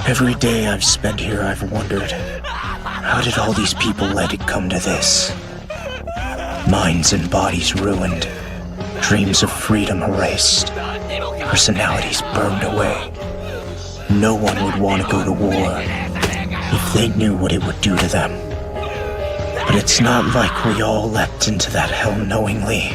Every day I've spent here, I've wondered, how did all these people let it come to this? Minds and bodies ruined, dreams of freedom erased, personalities burned away. No one would want to go to war if they knew what it would do to them. But it's not like we all leapt into that hell knowingly.